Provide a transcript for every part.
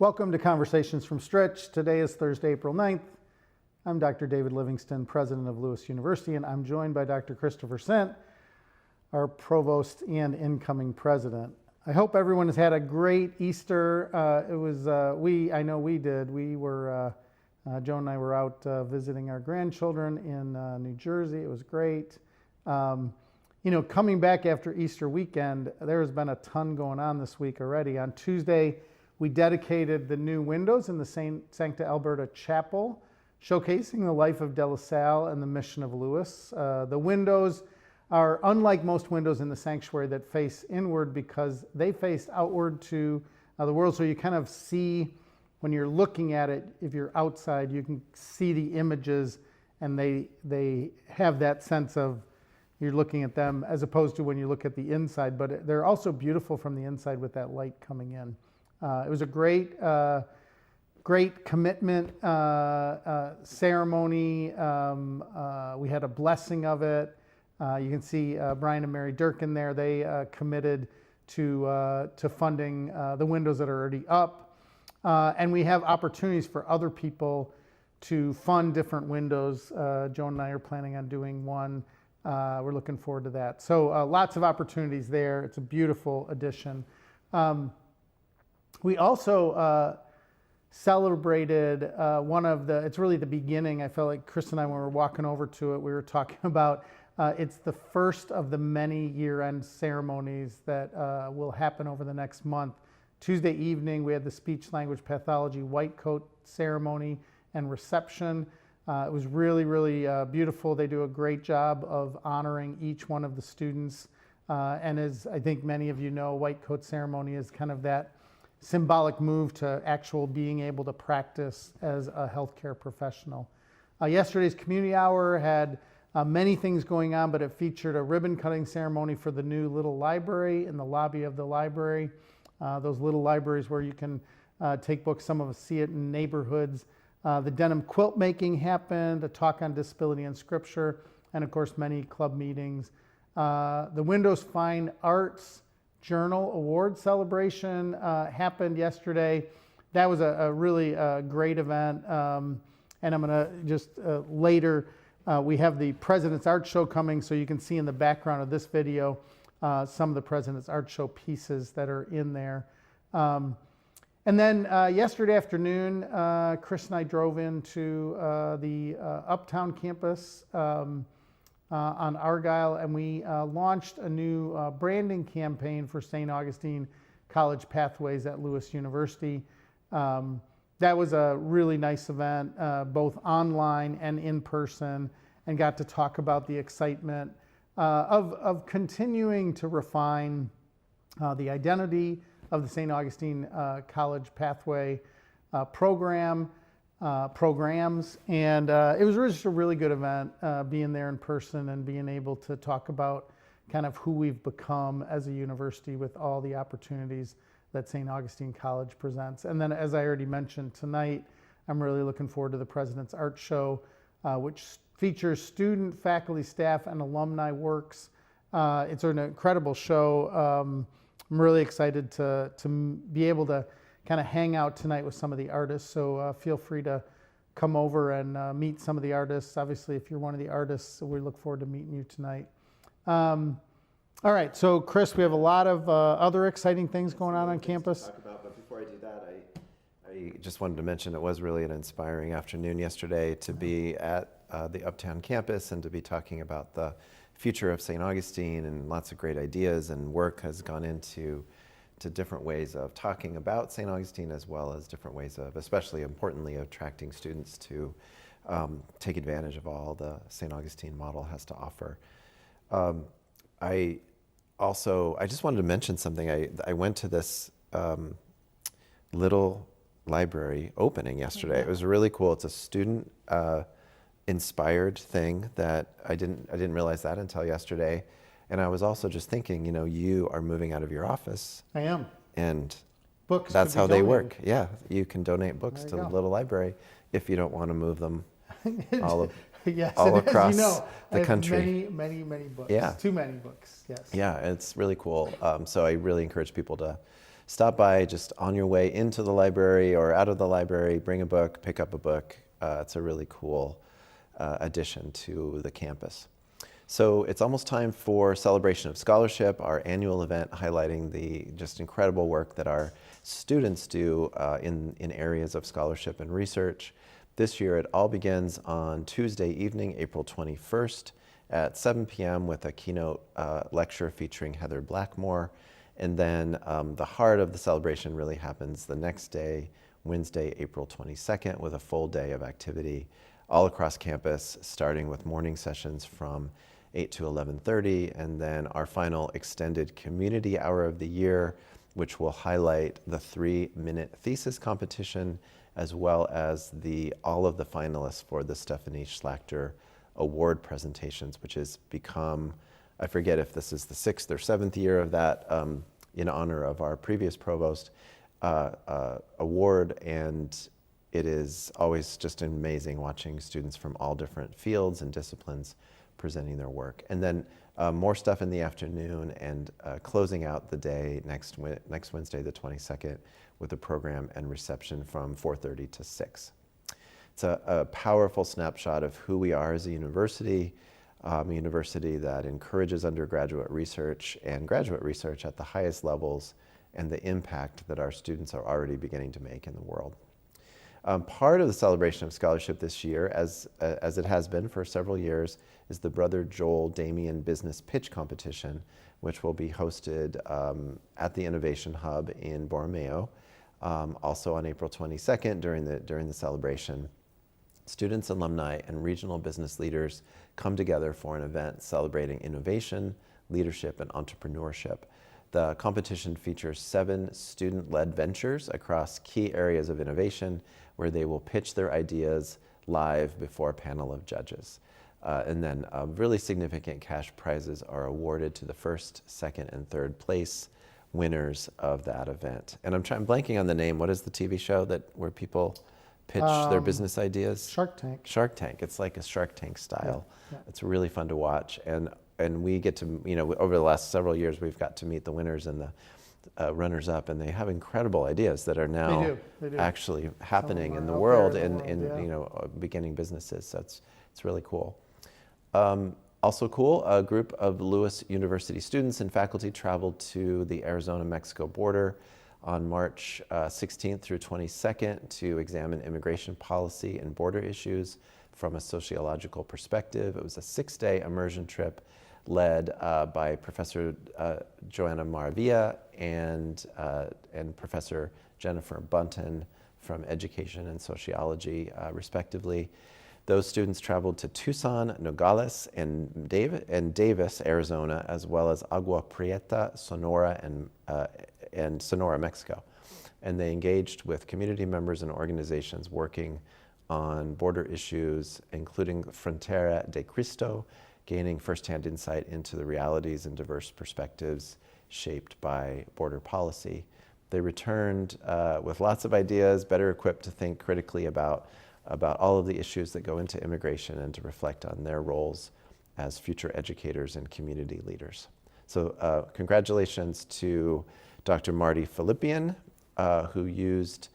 Welcome to Conversations from Stritch. Today is Thursday, April 9th. I'm Dr. David Livingston, president of Lewis University, and I'm joined by Dr. Christopher Sent, our provost and incoming president. I hope everyone has had a great Easter. I know we did. Joan and I were out visiting our grandchildren in New Jersey. It was great. Coming back after Easter weekend, there has been a ton going on this week already. On Tuesday, we dedicated the new windows in the Sancta Alberta Chapel, showcasing the life of De La Salle and the mission of Lewis. The windows are unlike most windows in the sanctuary that face inward because they face outward to the world. So you kind of see, when you're looking at it, if you're outside, you can see the images and they have that sense of you're looking at them as opposed to when you look at the inside. But they're also beautiful from the inside with that light coming in. It was a great commitment ceremony. We had a blessing of it. You can see Brian and Mary Durkin there. They committed to funding the windows that are already up. And we have opportunities for other people to fund different windows. Joan and I are planning on doing one. We're looking forward to that. So lots of opportunities there. It's a beautiful addition. We also celebrated it's really the beginning. I felt like Chris and I, when we were walking over to it, we were talking about it's the first of the many year-end ceremonies that will happen over the next month. Tuesday evening, we had the speech language pathology white coat ceremony and reception. It was really, really beautiful. They do a great job of honoring each one of the students. And as I think many of you know, white coat ceremony is kind of that symbolic move to actual being able to practice as a healthcare professional. Yesterday's community hour had many things going on, but it featured a ribbon cutting ceremony for the new little library in the lobby of the library. Those little libraries where you can take books. Some of us see it in neighborhoods. The denim quilt making happened, a talk on disability and scripture, and of course many club meetings. The Windows Fine Arts Journal Award celebration happened yesterday. That was a really great event. And I'm gonna just later, we have the President's Art Show coming, so you can see in the background of this video some of the President's Art Show pieces that are in there. And then yesterday afternoon, Chris and I drove into the Uptown campus on Argyle, and we launched a new branding campaign for St. Augustine College Pathways at Lewis University. That was a really nice event, both online and in person, and got to talk about the excitement of continuing to refine the identity of the St. Augustine College Pathway programs, and it was just a really good event, being there in person and being able to talk about kind of who we've become as a university with all the opportunities that St. Augustine College presents. And then, as I already mentioned tonight, I'm really looking forward to the President's Art Show, which features student, faculty, staff, and alumni works. It's an incredible show. I'm really excited to be able to kind of hang out tonight with some of the artists. So feel free to come over and meet some of the artists. Obviously, if you're one of the artists, we look forward to meeting you tonight. All right, so Chris, we have a lot of other exciting things going on campus. Talk about, but before I do that, I just wanted to mention it was really an inspiring afternoon yesterday to be at the Uptown campus and to be talking about the future of St. Augustine, and lots of great ideas and work has gone into different ways of talking about St. Augustine, as well as different ways of, especially importantly, attracting students to take advantage of all the St. Augustine model has to offer. I just wanted to mention something. I went to this little library opening yesterday. It was really cool. It's a student inspired thing that I didn't realize that until yesterday. And I was also just thinking, you are moving out of your office. I am. And books that's how they work. Yeah, you can donate books to the little library if you don't want to move them all across the country. Many books. Yeah. Too many books, yes. Yeah, it's really cool. So I really encourage people to stop by just on your way into the library or out of the library, bring a book, pick up a book. It's a really cool addition to the campus. So it's almost time for Celebration of Scholarship, our annual event highlighting the just incredible work that our students do in areas of scholarship and research. This year it all begins on Tuesday evening, April 21st at 7 p.m. with a keynote lecture featuring Heather Blackmore. And then the heart of the celebration really happens the next day, Wednesday, April 22nd, with a full day of activity all across campus, starting with morning sessions from 8 to 11:30, and then our final extended community hour of the year, which will highlight the 3-minute thesis competition, as well as all of the finalists for the Stephanie Schlachter Award presentations, which has become, I forget if this is the 6th or 7th year of that, in honor of our previous provost award, and it is always just amazing watching students from all different fields and disciplines presenting their work. And then more stuff in the afternoon, and closing out the day next Wednesday, the 22nd, with a program and reception from 4:30 to 6. It's a powerful snapshot of who we are as a university that encourages undergraduate research and graduate research at the highest levels, and the impact that our students are already beginning to make in the world. Part of the Celebration of Scholarship this year, as it has been for several years, is the Brother Joel Damien Business Pitch Competition, which will be hosted at the Innovation Hub in Borromeo, also on April 22nd during the celebration. Students, alumni, and regional business leaders come together for an event celebrating innovation, leadership, and entrepreneurship. The competition features 7 student-led ventures across key areas of innovation, where they will pitch their ideas live before a panel of judges. And then really significant cash prizes are awarded to the first, second, and third place winners of that event. And I'm blanking on the name. What is the TV show where people pitch their business ideas? Shark Tank. Shark Tank. It's like a Shark Tank style. Yeah. It's really fun to watch. And we get to, over the last several years, we've got to meet the winners and the runners-up, and they have incredible ideas that are now They do. actually happening in the out world there and in the world, beginning businesses. So it's really cool. Also cool, a group of Lewis University students and faculty traveled to the Arizona-Mexico border on March 16th through 22nd to examine immigration policy and border issues from a sociological perspective. It was a 6-day immersion trip led by Professor Joanna Maravilla and Professor Jennifer Bunton from Education and Sociology, respectively. Those students traveled to Tucson, Nogales, and Davis, Arizona, as well as Agua Prieta, Sonora, and Sonora, Mexico. And they engaged with community members and organizations working on border issues, including Frontera de Cristo, gaining firsthand insight into the realities and diverse perspectives shaped by border policy. They returned with lots of ideas, better equipped to think critically about all of the issues that go into immigration and to reflect on their roles as future educators and community leaders. So congratulations to Dr. Marty Philippian, who used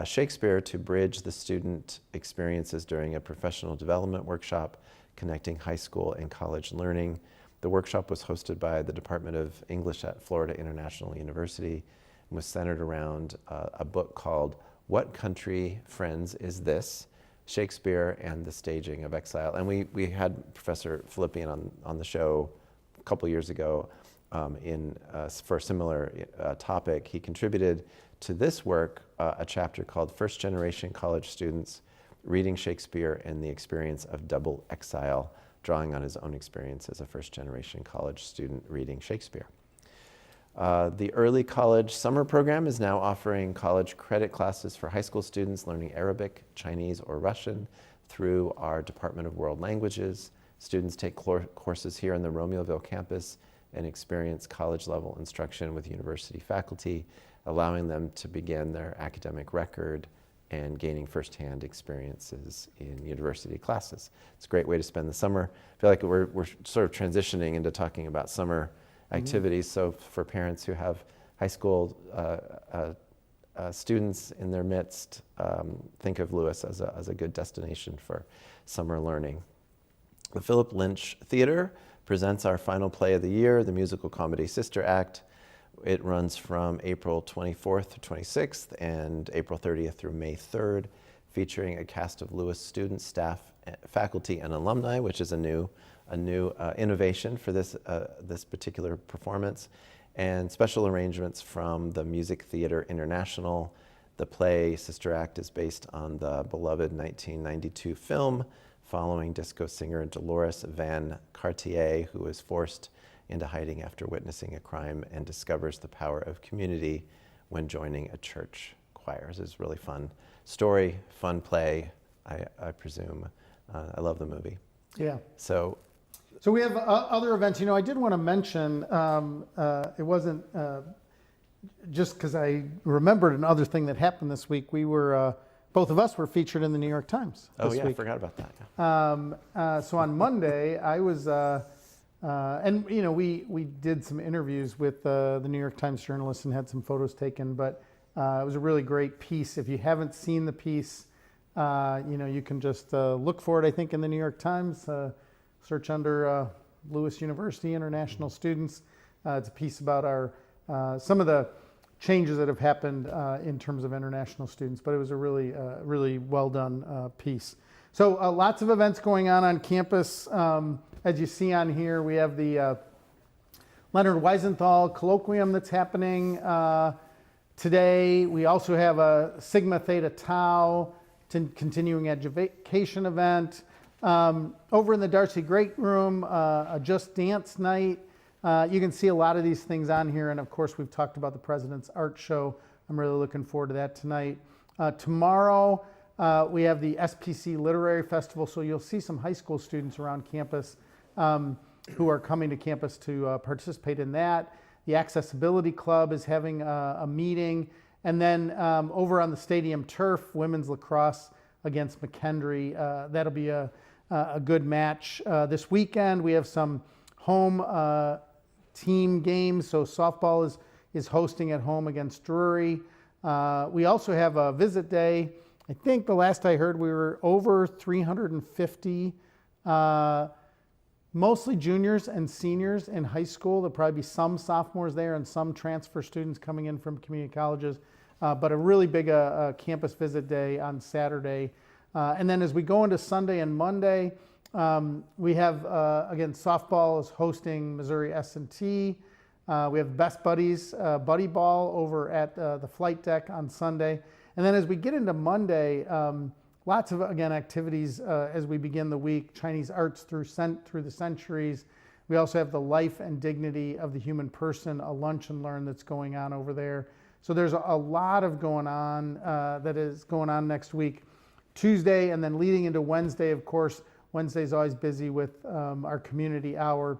Shakespeare to bridge the student experiences during a professional development workshop connecting high school and college learning. The workshop was hosted by the Department of English at Florida International University and was centered around a book called What Country, Friends, Is This? Shakespeare and the Staging of Exile. And we had Professor Philippian on the show a couple years ago for a similar topic. He contributed to this work a chapter called First Generation College Students Reading Shakespeare and the Experience of Double Exile, drawing on his own experience as a first-generation college student reading Shakespeare. The early college summer program is now offering college credit classes for high school students learning Arabic, Chinese, or Russian through our Department of World Languages. Students take courses here on the Romeoville campus and experience college-level instruction with university faculty, allowing them to begin their academic record and gaining firsthand experiences in university classes. It's a great way to spend the summer. I feel like we're sort of transitioning into talking about summer activities. So for parents who have high school students in their midst, think of Lewis as a good destination for summer learning. The Philip Lynch Theater presents our final play of the year, the musical comedy Sister Act. It runs from April 24th to 26th and April 30th through May 3rd, featuring a cast of Lewis students, staff, faculty, and alumni, which is a new innovation for this particular performance, and special arrangements from the Music Theater International. The play Sister Act is based on the beloved 1992 film following disco singer Dolores Van Cartier, who is forced into hiding after witnessing a crime and discovers the power of community when joining a church choir. This is a really fun story, fun play, I presume. I love the movie. Yeah. So we have other events. I did want to mention, it wasn't just because I remembered another thing that happened this week. We were, both of us were featured in the New York Times this week. I forgot about that. Yeah. So on Monday, I was, and we did some interviews with the New York Times journalists and had some photos taken, but it was a really great piece. If you haven't seen the piece, you can just look for it, I think, in the New York Times. Search under Lewis University International Students. It's a piece about some of the changes that have happened in terms of international students, but it was a really well done piece. So lots of events going on campus. As you see on here, we have the Leonard Wiesenthal colloquium that's happening today. We also have a Sigma Theta Tau continuing education event. Over in the Darcy Great Room, a Just Dance night. You can see a lot of these things on here, and of course we've talked about the President's Art Show. I'm really looking forward to that tonight. Tomorrow we have the SPC Literary Festival, so you'll see some high school students around campus who are coming to campus to participate in that. The Accessibility Club is having a meeting, and then over on the stadium turf, women's lacrosse against McKendree. That'll be a good match. This weekend we have some home team games. So softball is hosting at home against Drury. We also have a visit day. I think the last I heard we were over 350, mostly juniors and seniors in high school. There'll probably be some sophomores there and some transfer students coming in from community colleges. But a really big campus visit day on Saturday. And then as we go into Sunday and Monday, we have, again, softball is hosting Missouri S&T. We have Best Buddies Buddy Ball over at the flight deck on Sunday. And then as we get into Monday, lots of, again, activities as we begin the week. Chinese arts through the centuries. We also have the life and dignity of the human person, a lunch and learn that's going on over there. So there's a lot of going on that is going on next week. Tuesday and then leading into Wednesday, of course. Wednesday's always busy with our community hour.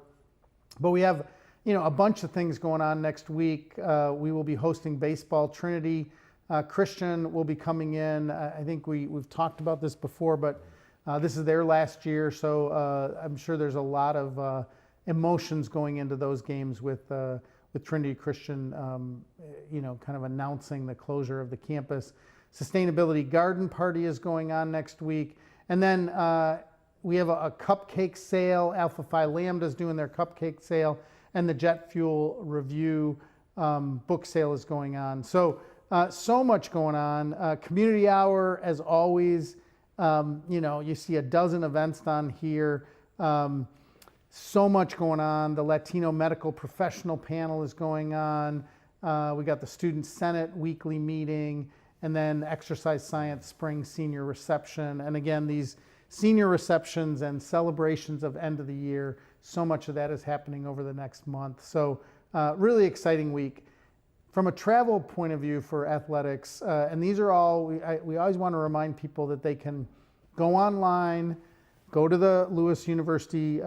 But we have, a bunch of things going on next week. We will be hosting baseball. Trinity Christian will be coming in. I think we've talked about this before, but this is their last year. So I'm sure there's a lot of emotions going into those games with Trinity Christian, kind of announcing the closure of the campus. Sustainability Garden Party is going on next week. And then we have a cupcake sale. Alpha Phi Lambda is doing their cupcake sale. And the Jet Fuel Review book sale is going on. So much going on. Community Hour, as always, you see a dozen events on here. So much going on. The Latino Medical Professional Panel is going on. We got the Student Senate weekly meeting, and then Exercise Science Spring Senior Reception. And again, these senior receptions and celebrations of end of the year, so much of that is happening over the next month. So really exciting week. From a travel point of view for athletics, and these are all, we always want to remind people that they can go online, go to the Lewis University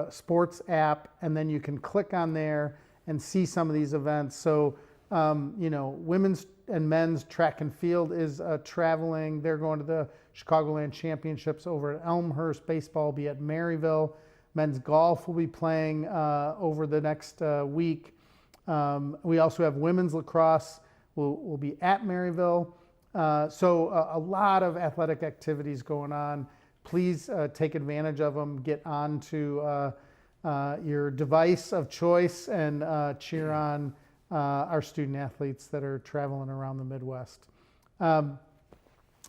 sports app, and then you can click on there and see some of these events. So, women's and men's track and field is traveling. They're going to the Chicagoland Championships over at Elmhurst. Baseball will be at Maryville. Men's golf will be playing over the next week. We also have women's lacrosse. We'll be at Maryville. So a lot of athletic activities going on. Please take advantage of them. Get onto your device of choice and cheer on our student athletes that are traveling around the Midwest.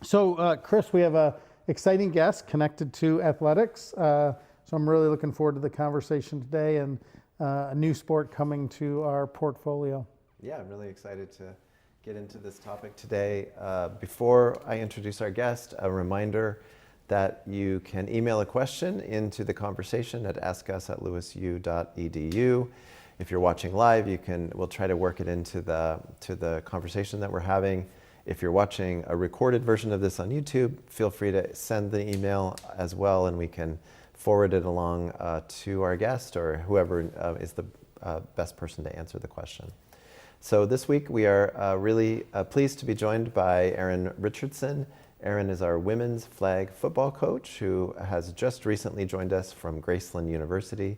So Chris, we have a exciting guest connected to athletics. So I'm really looking forward to the conversation today and a new sport coming to our portfolio. Yeah, I'm really excited to get into this topic today. Before I introduce our guest, a reminder that you can email a question into the conversation at askus@lewisu.edu. If you're watching live, we'll try to work it into the conversation that we're having. If you're watching a recorded version of this on YouTube, feel free to send the email as well, and we can forward it along to our guest or whoever is the best person to answer the question. So this week we are really pleased to be joined by Erin Richardson. Erin is our women's flag football coach who has just recently joined us from Graceland University.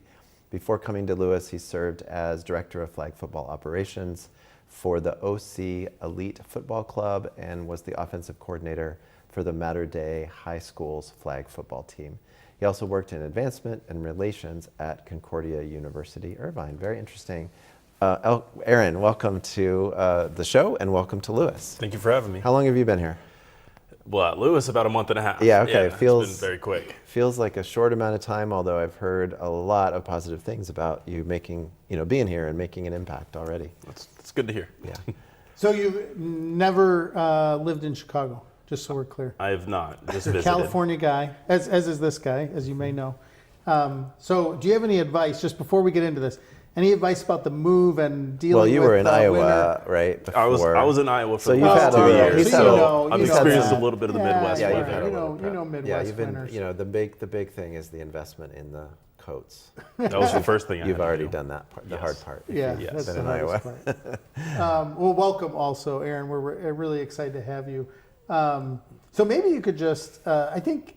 Before coming to Lewis, he served as director of flag football operations for the OC Elite Football Club and was the offensive coordinator for the Mater Dei High School's flag football team. He also worked in advancement and relations at Concordia University, Irvine. Very interesting. Erin, welcome to the show and welcome to Lewis. Thank you for having me. How long have you been here? Well, at Lewis, about a month and a half. Yeah, okay. It's been very quick. Feels like a short amount of time, although I've heard a lot of positive things about you being here and making an impact already. That's good to hear. Yeah. So you've never lived in Chicago, just so we're clear. I have not. Just You're a visited. California guy, as is this guy, as you may know. So do you have any advice, just before we get into this, any advice about the move and dealing with Well, you were in Iowa, winter? right? I Before. was in Iowa for So the you've had past 2 a- years. he's So had a- I've you've had experienced that. a little bit of the Midwest Yeah, weather. you've had a little you know prep. Midwest you've been, winters. the big thing is the investment in the coats. That was the first thing I You've had to already do. done that part, the Yes. hard part. Yeah, You've that's been the in hardest Iowa. part. Well, welcome also, Erin. We're really excited to have you. So maybe you could just, I think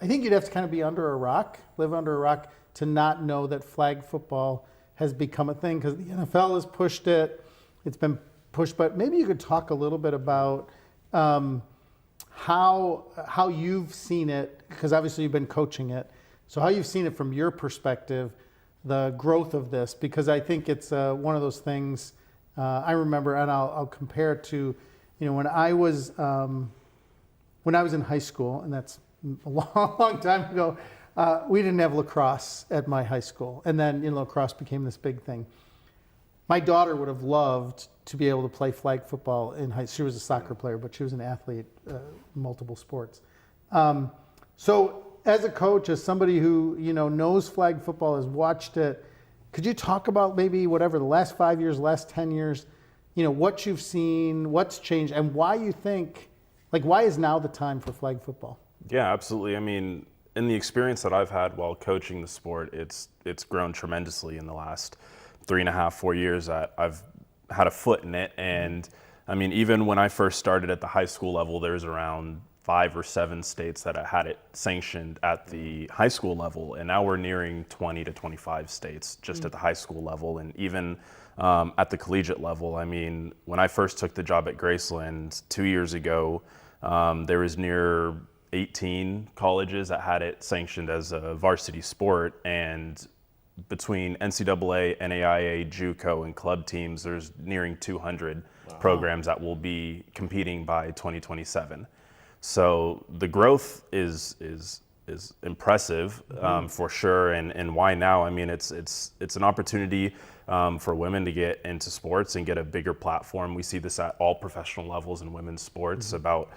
you'd have to kind of be under a rock, live under a rock, to not know that flag football has become a thing, because the NFL has pushed it. It's been pushed, but maybe you could talk a little bit about how you've seen it, because obviously you've been coaching it. So how you've seen it from your perspective, the growth of this, because I think it's one of those things. I remember, and I'll compare it to, when I was in high school, and that's a long time ago. We didn't have lacrosse at my high school, and then lacrosse became this big thing. My daughter would have loved to be able to play flag football in high school. She was a soccer player, but she was an athlete, multiple sports. So as a coach, as somebody who knows flag football, has watched it, could you talk about maybe whatever the last 5 years, last 10 years, what you've seen, what's changed, and why you think, why is now the time for flag football? Yeah, absolutely. I mean, in the experience that I've had while coaching the sport, it's grown tremendously in the last 3.5, 4 years that I've had a foot in it. And I mean, even when I first started at the high school level, there's around 5 or 7 states that had it sanctioned at the high school level. And now we're nearing 20 to 25 states just at the high school level. And even at the collegiate level, I mean, when I first took the job at Graceland 2 years ago, there was near 18 colleges that had it sanctioned as a varsity sport, and between NCAA, NAIA, JUCO, and club teams, there's nearing 200 programs that will be competing by 2027. So the growth is impressive, for sure. And why now? I mean, it's an opportunity for women to get into sports and get a bigger platform. We see this at all professional levels in women's sports about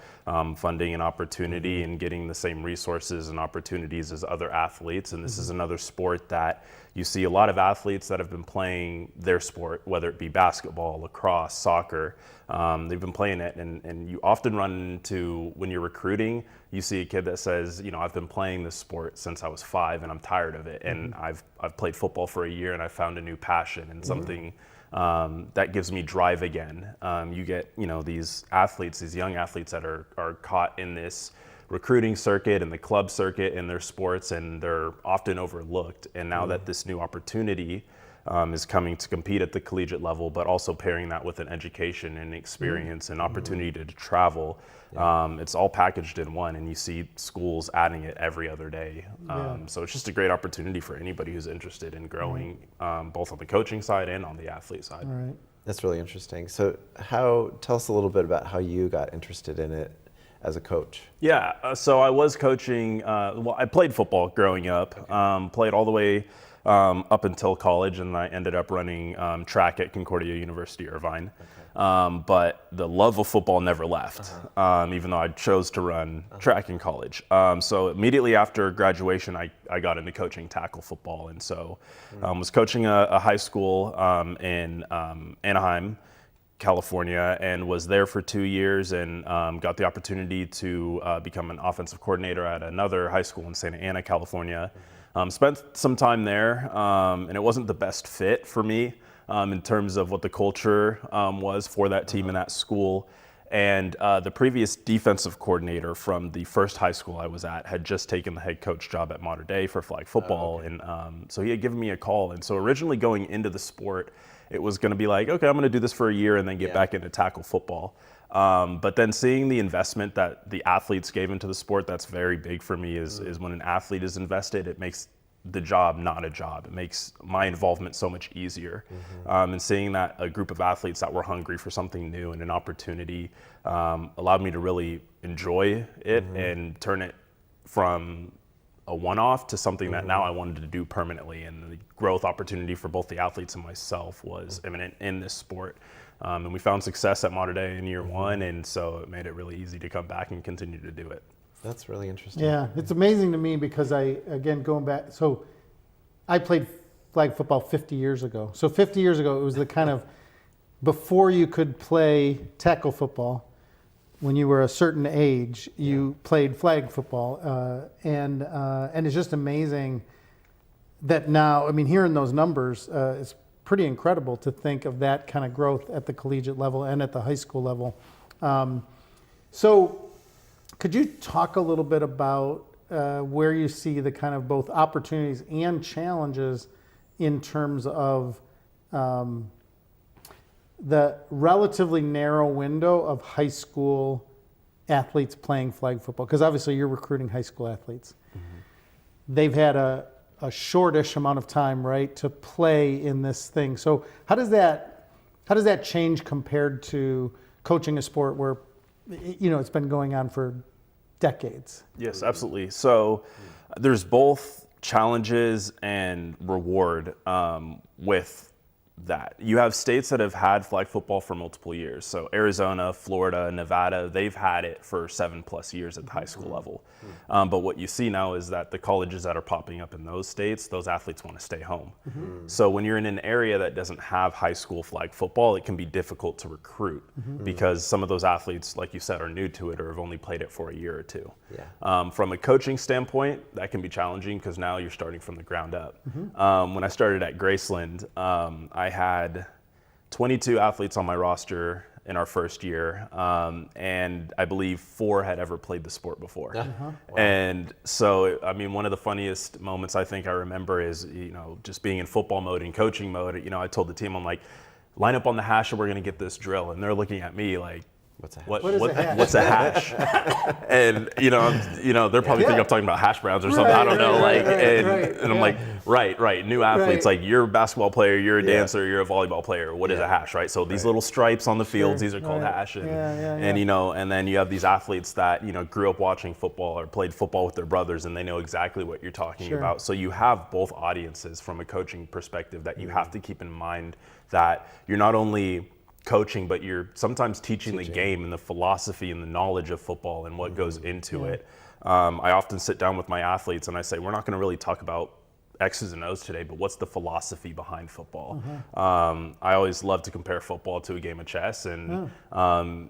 funding and opportunity and getting the same resources and opportunities as other athletes. And this is another sport that you see a lot of athletes that have been playing their sport, whether it be basketball, lacrosse, soccer. They've been playing it, and you often run into, when you're recruiting, you see a kid that says, I've been playing this sport since I was 5 and I'm tired of it. And I've played football for a year and I found a new passion and something that gives me drive again. You get, these athletes, these young athletes that are caught in this recruiting circuit and the club circuit in their sports, and they're often overlooked. And now that this new opportunity is coming to compete at the collegiate level, but also pairing that with an education and experience and opportunity to travel. It's all packaged in one, and you see schools adding it every other day. So it's just a great opportunity for anybody who's interested in growing, both on the coaching side and on the athlete side. Right. That's really interesting. So tell us a little bit about how you got interested in it as a coach. Yeah, so I was coaching, I played football growing up, played all the way up until college, and I ended up running track at Concordia University, Irvine. But the love of football never left, even though I chose to run track in college. So immediately after graduation, I got into coaching tackle football, and so was coaching a high school in Anaheim, California, and was there for 2 years, and got the opportunity to become an offensive coordinator at another high school in Santa Ana, California. Spent some time there, and it wasn't the best fit for me in terms of what the culture was for that team and that school. And the previous defensive coordinator from the first high school I was at had just taken the head coach job at Mater Dei for flag football. And so he had given me a call. And so originally going into the sport, it was going to be like, okay, I'm going to do this for a year and then get back into tackle football. But then seeing the investment that the athletes gave into the sport, that's very big for me, is when an athlete is invested, it makes the job not a job. It makes my involvement so much easier. And seeing that a group of athletes that were hungry for something new and an opportunity allowed me to really enjoy it and turn it from a one-off to something that now I wanted to do permanently. And the growth opportunity for both the athletes and myself was imminent in this sport. And we found success at Mater Dei in year one, and so it made it really easy to come back and continue to do it. That's really interesting. Yeah, it's amazing to me because going back, so I played flag football 50 years ago. So 50 years ago, it was the kind of, before you could play tackle football, when you were a certain age, you played flag football. And it's just amazing that now, I mean, hearing those numbers, it's pretty incredible to think of that kind of growth at the collegiate level and at the high school level. So could you talk a little bit about where you see the kind of both opportunities and challenges in terms of the relatively narrow window of high school athletes playing flag football? Because obviously you're recruiting high school athletes. They've had a shortish amount of time, right, to play in this thing. So how does that change compared to coaching a sport where, you know, it's been going on for decades? Yes, absolutely. So there's both challenges and reward with that. You have states that have had flag football for multiple years. So Arizona, Florida, Nevada, they've had it for 7+ years at the high school level. But what you see now is that the colleges that are popping up in those states, those athletes want to stay home. So when you're in an area that doesn't have high school flag football, it can be difficult to recruit because some of those athletes, like you said, are new to it or have only played it for a year or two. From a coaching standpoint, that can be challenging because now you're starting from the ground up. When I started at Graceland, I had 22 athletes on my roster in our first year, and I believe 4 had ever played the sport before. Wow. And so, I mean, one of the funniest moments I think I remember is, you know, just being in football mode and coaching mode. You know, I told the team, I'm like, line up on the hash and we're going to get this drill. And they're looking at me like, What's a hash? What's a hash? And you know, they're probably thinking I'm talking about hash browns or something. I don't know. And I'm like, right. New athletes, like you're a basketball player, you're a dancer, you're a volleyball player. What is a hash, right? So these little stripes on the fields, these are called hash. And you know, and then you have these athletes that, you know, grew up watching football or played football with their brothers, and they know exactly what you're talking about. So you have both audiences from a coaching perspective that you have to keep in mind, that you're not only coaching, but you're sometimes teaching the game and the philosophy and the knowledge of football and what goes into it. I often sit down with my athletes and I say, we're not going to really talk about X's and O's today, but what's the philosophy behind football? I always love to compare football to a game of chess, and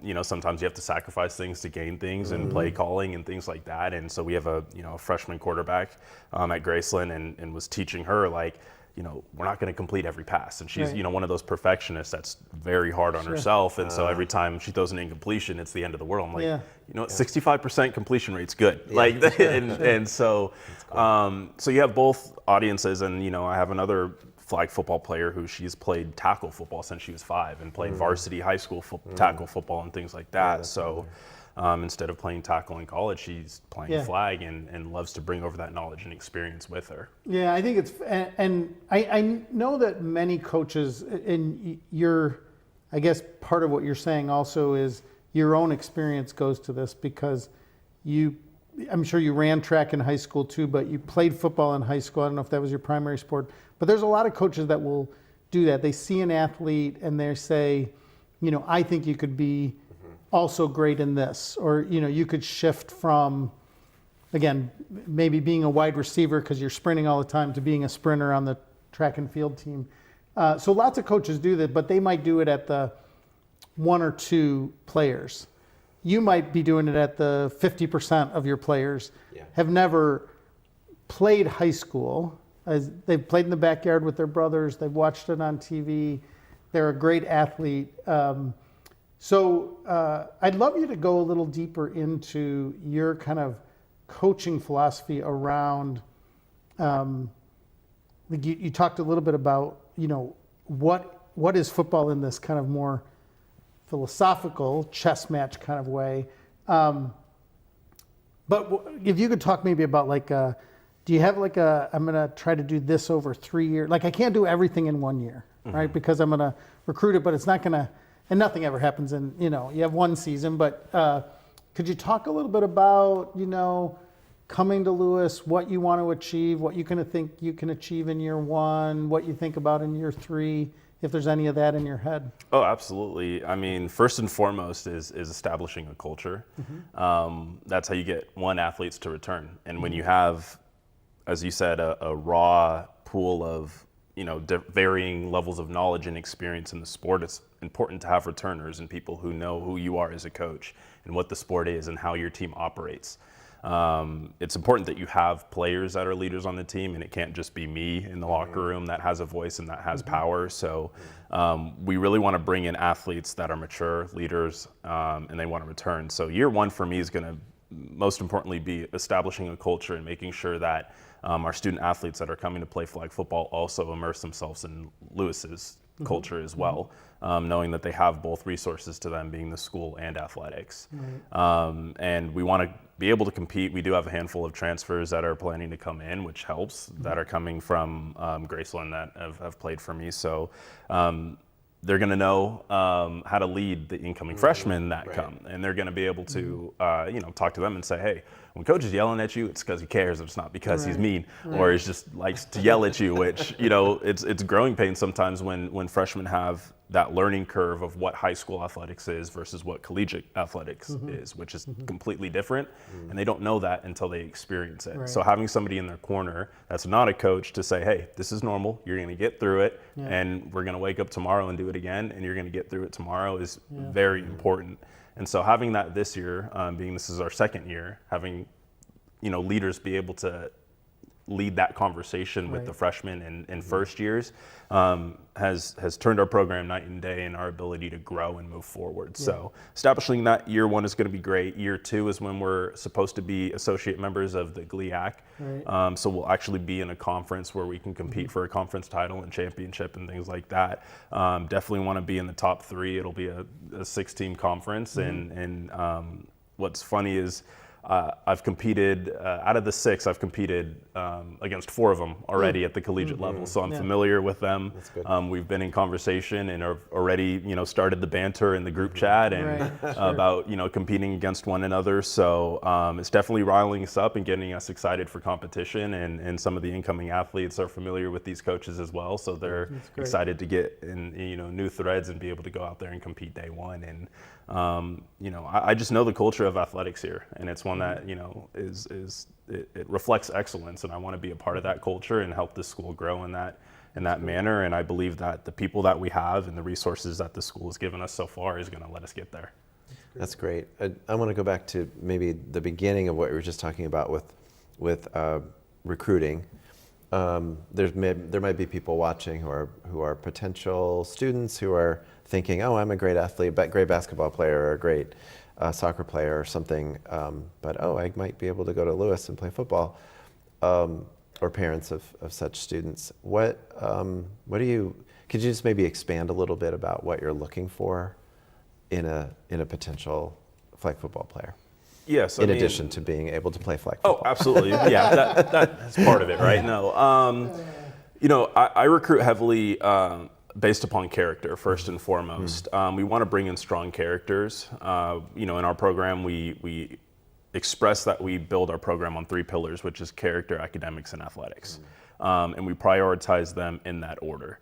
you know, sometimes you have to sacrifice things to gain things, and play calling and things like that. And so we have a freshman quarterback at Graceland, and was teaching her, like, you know, we're not going to complete every pass. And she's, you know, one of those perfectionists that's very hard on herself. And so every time she throws an incompletion, it's the end of the world. I'm like, you know, 65% completion rate's good. And so, so you have both audiences, and, you know, I have another flag football player who she's played tackle football since she was 5 and played varsity high school tackle football and things like that. So instead of playing tackle in college, she's playing flag and loves to bring over that knowledge and experience with her. Yeah, I think it's, and I know that many coaches, and I guess part of what you're saying also is your own experience goes to this, because I'm sure you ran track in high school too, but you played football in high school. I don't know if that was your primary sport, but there's a lot of coaches that will do that. They see an athlete and they say, I think you could be also great in this, or, you could shift from, again, maybe being a wide receiver because you're sprinting all the time to being a sprinter on the track and field team. So lots of coaches do that, but they might do it at the 1 or 2 players. You might be doing it at the 50% of your players have never played high school. As they've played in the backyard with their brothers. They've watched it on TV. They're a great athlete. So I'd love you to go a little deeper into your kind of coaching philosophy around, you talked a little bit about, what is football in this kind of more philosophical chess match kind of way. But if you could talk maybe about do you have I'm going to try to do this over 3 years. I can't do everything in 1 year, right? Because I'm going to recruit it, but it's not going to, and nothing ever happens in, you have one season, but could you talk a little bit about, coming to Lewis, what you want to achieve, what you kind of think you can achieve in year 1, what you think about in year 3, if there's any of that in your head? Oh, absolutely. I mean, first and foremost is establishing a culture. That's how you get athletes to return. And when you have, as you said, a raw pool of varying levels of knowledge and experience in the sport, it's important to have returners and people who know who you are as a coach and what the sport is and how your team operates. It's important that you have players that are leaders on the team, and it can't just be me in the locker room that has a voice and that has power. So we really want to bring in athletes that are mature leaders, and they want to return. So year 1 for me is going to most importantly be establishing a culture and making sure that our student athletes that are coming to play flag football also immerse themselves in Lewis's culture as well, knowing that they have both resources to them, being the school and athletics. And we want to be able to compete. We do have a handful of transfers that are planning to come in, which helps, that are coming from Graceland that have played for me. So they're going to know how to lead the incoming freshmen that come, and they're going to be able to talk to them and say, hey, when coach is yelling at you, it's because he cares. It's not because he's mean or he just likes to yell at you, which, it's growing pains sometimes when freshmen have that learning curve of what high school athletics is versus what collegiate athletics is, which is completely different. And they don't know that until they experience it. So having somebody in their corner that's not a coach to say, hey, this is normal, you're going to get through it, and we're going to wake up tomorrow and do it again, and you're going to get through it tomorrow is very important. And so having that this year, being this is our second year, having leaders be able to lead that conversation with the freshmen and first years has turned our program night and day in our ability to grow and move forward. So establishing that year 1 is going to be great. Year 2 is when we're supposed to be associate members of the GLIAC. So we'll actually be in a conference where we can compete for a conference title and championship and things like that. Definitely want to be in the top 3. It'll be a 6-team conference. And what's funny is I've competed, out of the 6, I've competed against 4 of them already at the collegiate level. So I'm familiar with them. We've been in conversation and have already, started the banter in the group chat and about, competing against one another. So it's definitely riling us up and getting us excited for competition. And some of the incoming athletes are familiar with these coaches as well. So they're excited to get in, new threads and be able to go out there and compete day 1. And, I just know the culture of athletics here, and it's one that, it reflects excellence, and I want to be a part of that culture and help the school grow in that manner. And I believe that the people that we have and the resources that the school has given us so far is going to let us get there. That's great. I want to go back to maybe the beginning of what we were just talking about with recruiting. There might be people watching who are potential students who are thinking, oh, I'm a great athlete, great basketball player, or a great soccer player or something, but I might be able to go to Lewis and play football. or parents of such students, could you just maybe expand a little bit about what you're looking for in a potential flag football player? Yes. In addition to being able to play flag football. Oh, absolutely. Yeah, that's part of it, right? No. I recruit heavily based upon character, first and foremost. We want to bring in strong characters. In our program, we express that we build our program on 3 pillars, which is character, academics, and athletics. And we prioritize them in that order.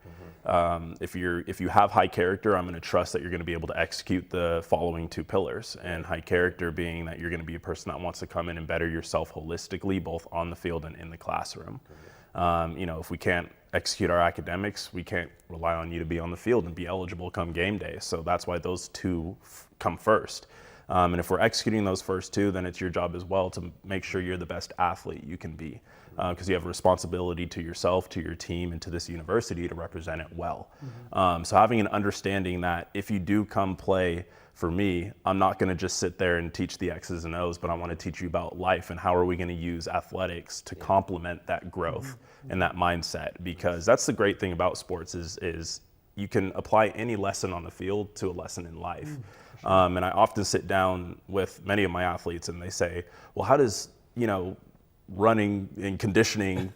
If you have high character, I'm going to trust that you're going to be able to execute the following 2 pillars. And high character being that you're going to be a person that wants to come in and better yourself holistically, both on the field and in the classroom. If we can't execute our academics, we can't rely on you to be on the field and be eligible come game day. So that's why those 2 come first. And if we're executing those first 2, then it's your job as well to make sure you're the best athlete you can be. Because you have a responsibility to yourself, to your team, and to this university to represent it well. So having an understanding that if you do come play for me, I'm not going to just sit there and teach the X's and O's, but I want to teach you about life and how are we going to use athletics to complement that growth and that mindset. Because that's the great thing about sports is you can apply any lesson on the field to a lesson in life. And I often sit down with many of my athletes and they say, well, how does, running and conditioning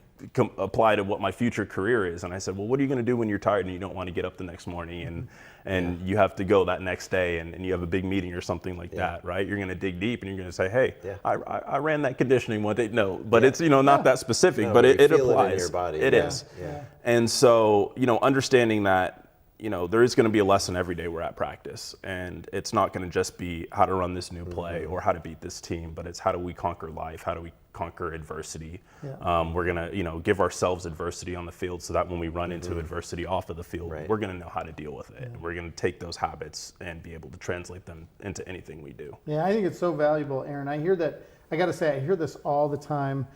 apply to what my future career is? And I said, well, what are you going to do when you're tired and you don't want to get up the next morning and you have to go that next day and you have a big meeting or something like that, right? You're going to dig deep and you're going to say, hey, I ran that conditioning one day. No, but it's, not that specific, No, but it feel applies. it in your body. It is. Yeah. And so, understanding that, there is going to be a lesson every day we're at practice, and it's not going to just be how to run this new play or how to beat this team, but it's how do we conquer life? How do we conquer adversity? We're going to, give ourselves adversity on the field so that when we run into adversity off of the field, we're going to know how to deal with it. We're going to take those habits and be able to translate them into anything we do. Yeah, I think it's so valuable, Aaron. I hear that, I got to say, I hear this all the time.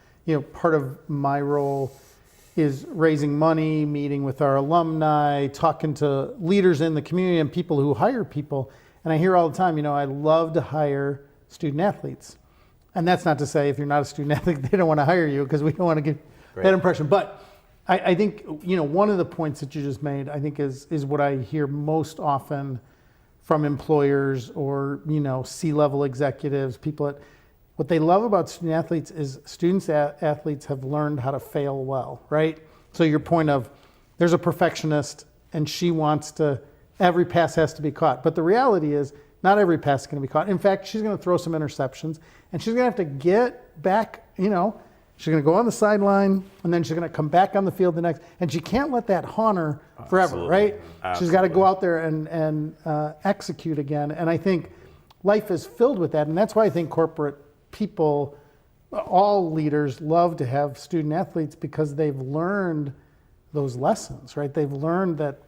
Part of my role is raising money, meeting with our alumni, talking to leaders in the community and people who hire people. And I hear all the time, I love to hire student athletes. And that's not to say if you're not a student athlete, they don't want to hire you, because we don't want to give that impression. But I think, one of the points that you just made, I think is what I hear most often from employers or, C-level executives, people at, what they love about student athletes is athletes have learned how to fail well, right? So your point of, there's a perfectionist and she wants to, every pass has to be caught. But the reality is, not every pass is going to be caught. In fact, she's going to throw some interceptions and she's going to have to get back, she's going to go on the sideline and then she's going to come back on the field the next, and she can't let that haunt her forever, right? She's got to go out there and execute again. And I think life is filled with that. And that's why I think corporate people, all leaders, love to have student athletes, because they've learned those lessons, right? They've learned that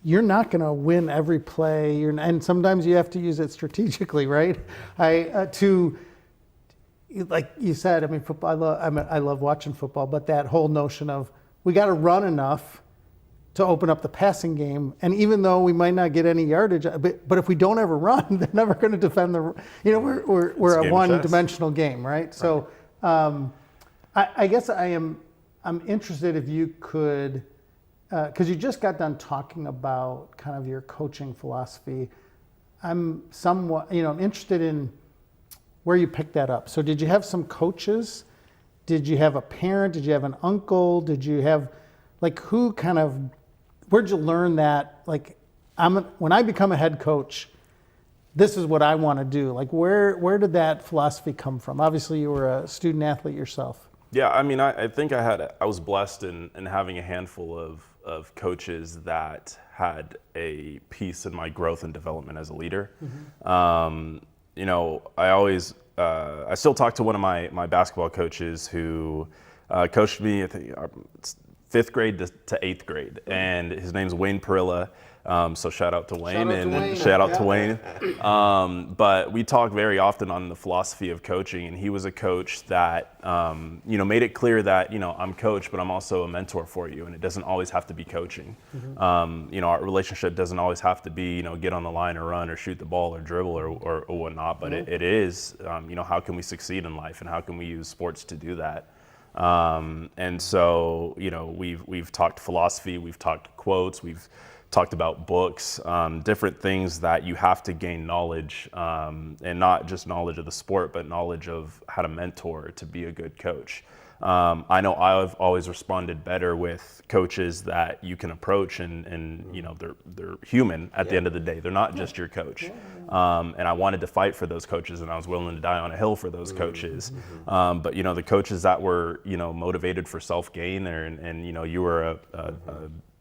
you're not going to win every play, and sometimes you have to use it strategically, right? Like you said, football. I love watching football, but that whole notion of we got to run enough to open up the passing game. And even though we might not get any yardage, but if we don't ever run, they're never going to defend we're a one-dimensional game, right? So I guess I'm interested if you could, because you just got done talking about kind of your coaching philosophy. I'm somewhat, I'm interested in where you picked that up. So did you have some coaches? Did you have a parent? Did you have an uncle? Did you have, where'd you learn that? When I become a head coach, this is what I want to do. Where did that philosophy come from? Obviously, you were a student athlete yourself. Yeah, I think I was blessed in having a handful of coaches that had a piece in my growth and development as a leader. I still talk to one of my basketball coaches who coached me, I think, 5th grade to 8th grade, and his name's Wayne Perilla. So shout out to Wayne to Wayne. But we talk very often on the philosophy of coaching, and he was a coach that made it clear that I'm coach, but I'm also a mentor for you, and it doesn't always have to be coaching. Our relationship doesn't always have to be get on the line or run or shoot the ball or dribble or whatnot, but it is how can we succeed in life and how can we use sports to do that. And so, we've talked philosophy, we've talked quotes, we've talked about books, different things that you have to gain knowledge, and not just knowledge of the sport, but knowledge of how to mentor to be a good coach. I know I've always responded better with coaches that you can approach and they're human at the end of the day. They're not just your coach. And I wanted to fight for those coaches, and I was willing to die on a hill for those coaches. But the coaches that were motivated for self-gain, and you were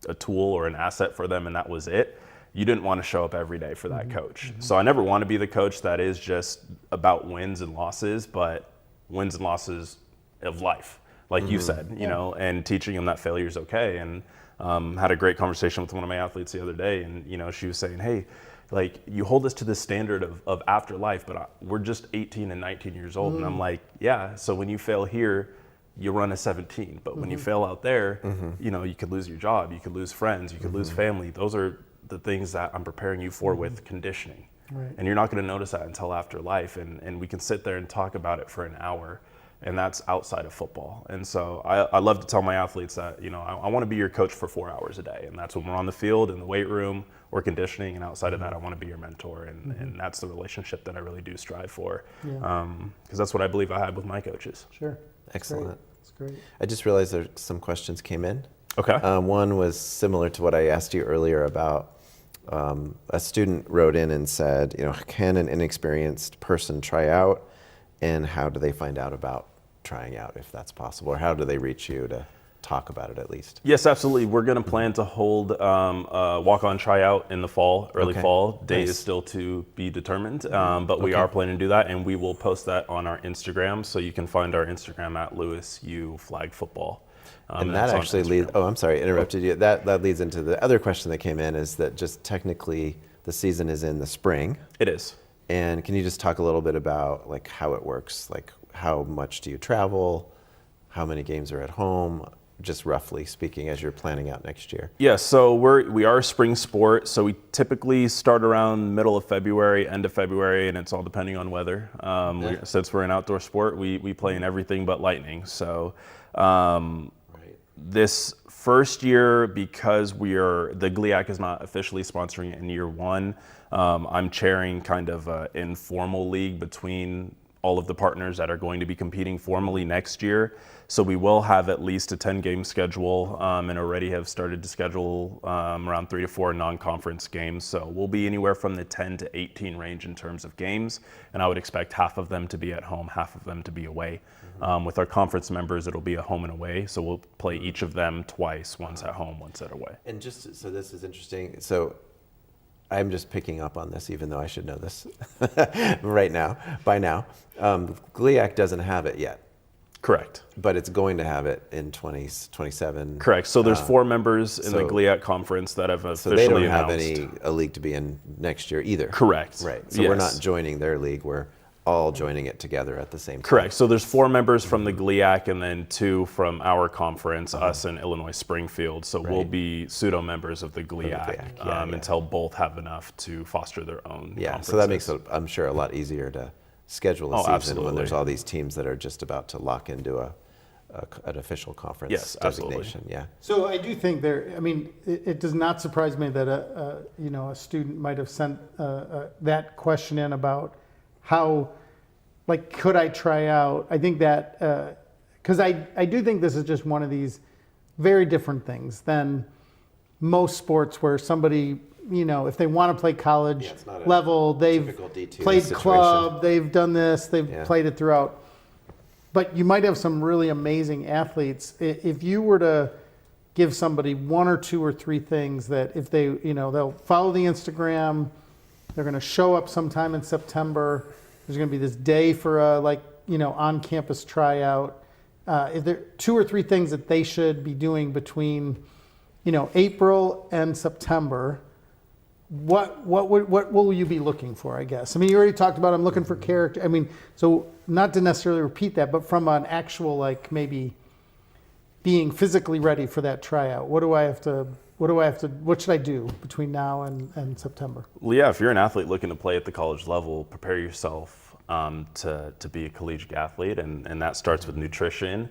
a tool or an asset for them, and that was it. You didn't want to show up every day for that coach. So I never want to be the coach that is just about wins and losses, but wins and losses of life, like you said, and teaching them that failure is okay. And had a great conversation with one of my athletes the other day, and she was saying, hey, like, you hold us to this standard of afterlife, but we're just 18 and 19 years old. And I'm like, yeah, so when you fail here, you run a 17, but when you fail out there, you could lose your job, you could lose friends, you could lose family. Those are the things that I'm preparing you for with conditioning. Right. And you're not going to notice that until after life. And we can sit there and talk about it for an hour, and that's outside of football. And so I love to tell my athletes that, I want to be your coach for 4 hours a day. And that's when we're on the field, in the weight room, or conditioning. And outside of that, I want to be your mentor. And that's the relationship that I really do strive for. Because that's what I believe I had with my coaches. Sure. Excellent. That's great. I just realized there some questions came in. Okay. One was similar to what I asked you earlier about a student wrote in and said, can an inexperienced person try out, and how do they find out about trying out, if that's possible, or how do they reach you to talk about it at least? Yes, absolutely. We're going to plan to hold a walk-on tryout in the fall, early fall. Date is still to be determined, but we are planning to do that, and we will post that on our Instagram. So you can find our Instagram at Lewis U Flag Football. And that actually leads, I'm sorry, interrupted you. That leads into the other question that came in, is that just technically the season is in the spring. It is. And can you just talk a little bit about like how it works? Like, how much do you travel? How many games are at home? Just roughly speaking, as you're planning out next year. Yeah, so we are a spring sport, so we typically start around middle of February, end of February, and it's all depending on weather. Since we're an outdoor sport, we play in everything but lightning. So this first year, because the GLIAC is not officially sponsoring it in year one, I'm chairing kind of an informal league between all of the partners that are going to be competing formally next year. So we will have at least a 10-game schedule, and already have started to schedule around 3 to 4 non-conference games. So we'll be anywhere from the 10 to 18 range in terms of games, and I would expect half of them to be at home, half of them to be away. With our conference members, it'll be a home and away, so we'll play each of them twice, once at home, once at away. And just so this is interesting, so I'm just picking up on this, even though I should know this by now. GLIAC doesn't have it yet. Correct. But it's going to have it in 2027. Correct. So there's 4 members in the GLIAC conference that have officially announced. So they don't have a league to be in next year either. Correct. Right. So we're not joining their league. We're all joining it together at the same time. Correct. So there's 4 members from the GLIAC, and then 2 from our conference, us and Illinois Springfield. So we'll be pseudo members of the GLIAC until both have enough to foster their own. Yeah. So that makes it, I'm sure, a lot easier to schedule a season absolutely. when there's all these teams that are just about to lock into an official conference designation. Absolutely. Yeah. So I do think it does not surprise me that a student might have sent that question in about how, like, could I try out? I think that, because I do think this is just one of these very different things than most sports where somebody, if they want to play college level, they've played club, they've done this, they've played it throughout. But you might have some really amazing athletes. If you were to give somebody 1 or 2 or 3 things that if they, they'll follow the Instagram, they're going to show up sometime in September. There's going to be this day for a on-campus tryout. If there are 2 or 3 things that they should be doing between, April and September, what will you be looking for? I guess. I mean, you already talked about I'm looking for character. I mean, so not to necessarily repeat that, but from an actual maybe being physically ready for that tryout. What should I do between now and September? Well, yeah, if you're an athlete looking to play at the college level, prepare yourself to be a collegiate athlete, and that starts with nutrition.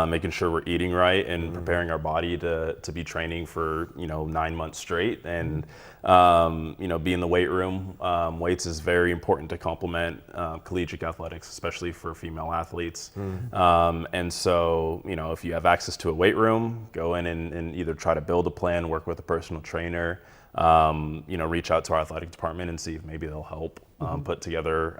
making sure we're eating right and preparing our body to be training for 9 months straight, and be in the weight room. Weights is very important to complement collegiate athletics, especially for female athletes. And so if you have access to a weight room, go in and either try to build a plan, work with a personal trainer, reach out to our athletic department and see if maybe they'll help put together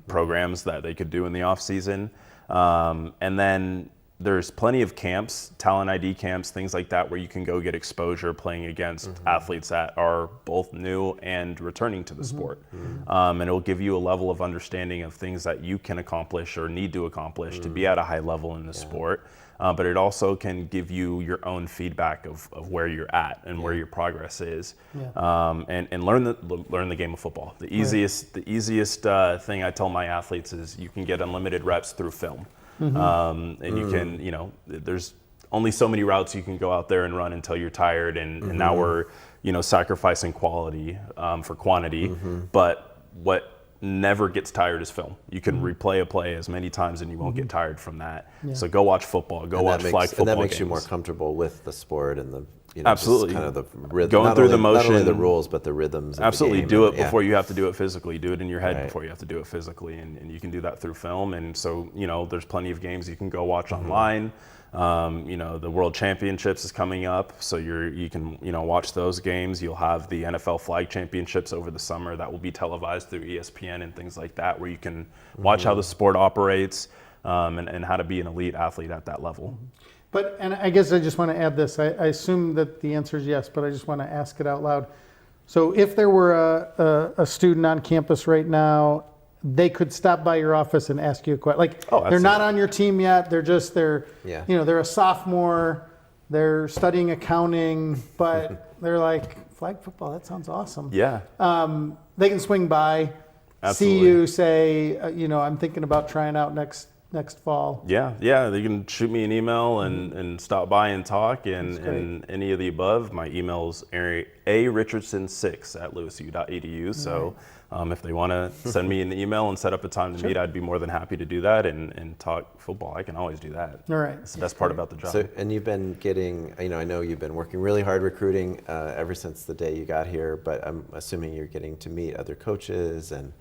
programs that they could do in the off season. And then there's plenty of camps, talent ID camps, things like that, where you can go get exposure playing against athletes that are both new and returning to the sport. And it'll give you a level of understanding of things that you can accomplish or need to accomplish to be at a high level in the sport. But it also can give you your own feedback of where you're at and where your progress is, and learn the game of football. The easiest thing I tell my athletes is you can get unlimited reps through film, and you can there's only so many routes you can go out there and run until you're tired, and now we're sacrificing quality for quantity, but what never gets tired is film. You can replay a play as many times and you won't get tired from that. So go watch football, watch flag football. And that makes games. You more comfortable with the sport and the absolutely just kind of the rhythm. Going through the motion, not only the rules but the rhythms. Of absolutely, the game. do it before you have to do it physically. Do it in your head before you have to do it physically, and you can do that through film. And so there's plenty of games you can go watch online. The World Championships is coming up, so you can watch those games. You'll have the NFL Flag Championships over the summer that will be televised through ESPN and things like that, where you can watch how the sport operates and how to be an elite athlete at that level. And I guess I just want to add this. I assume that the answer is yes, but I just want to ask it out loud. So if there were a student on campus right now, they could stop by your office and ask you a question. They're not on your team yet. They're a sophomore. They're studying accounting, but they're like, flag football, that sounds awesome. Yeah. They can swing by, Absolutely. see you, say, I'm thinking about trying out next fall. Yeah. They can shoot me an email and stop by and talk and any of the above. My email's arichardson6@lewisu.edu. So if they want to send me an email and set up a time to meet, I'd be more than happy to do that and talk football. I can always do that. All right. It's the best part about the job. So, and you've been getting, I know you've been working really hard recruiting ever since the day you got here, but I'm assuming you're getting to meet other coaches and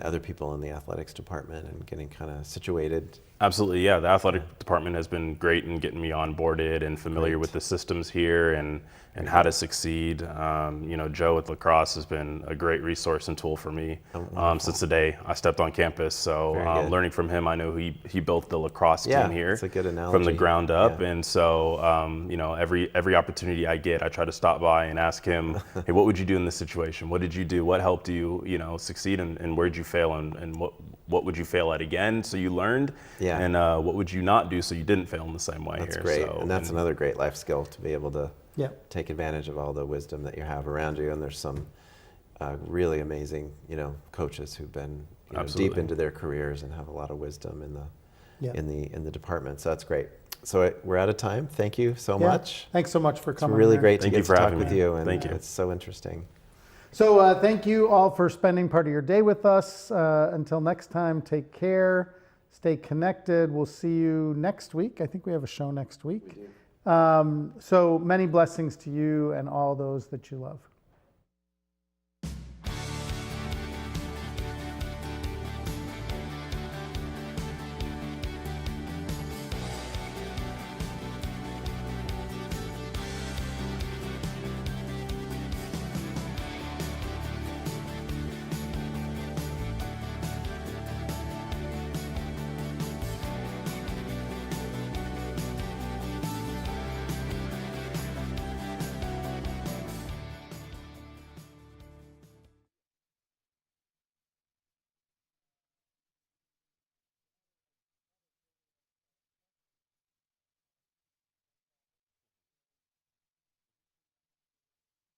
other people in the athletics department and getting kind of situated. Absolutely, yeah. The athletic department has been great in getting me onboarded and familiar with the systems here and how to succeed. Joe with lacrosse has been a great resource and tool for me since the day I stepped on campus. So learning from him, I know he built the lacrosse team here that's a good analogy. From the ground up. And so, every opportunity I get, I try to stop by and ask him, hey, what would you do in this situation? What did you do? What helped you, succeed, and where did you fail, and what would you fail at again so you learned? And what would you not do so you didn't fail in the same way? That's here? great. So, and that's another great life skill, to be able to take advantage of all the wisdom that you have around you. And there's some really amazing, coaches who've been deep into their careers and have a lot of wisdom in the department. So that's great. So we're out of time. Thank you so much. Thanks so much for coming. It's really here. great to Thank get you for to talk having with me. you. And Thank you. It's so interesting. So thank you all for spending part of your day with us. Until next time, take care, stay connected. We'll see you next week. I think we have a show next week. So many blessings to you and all those that you love.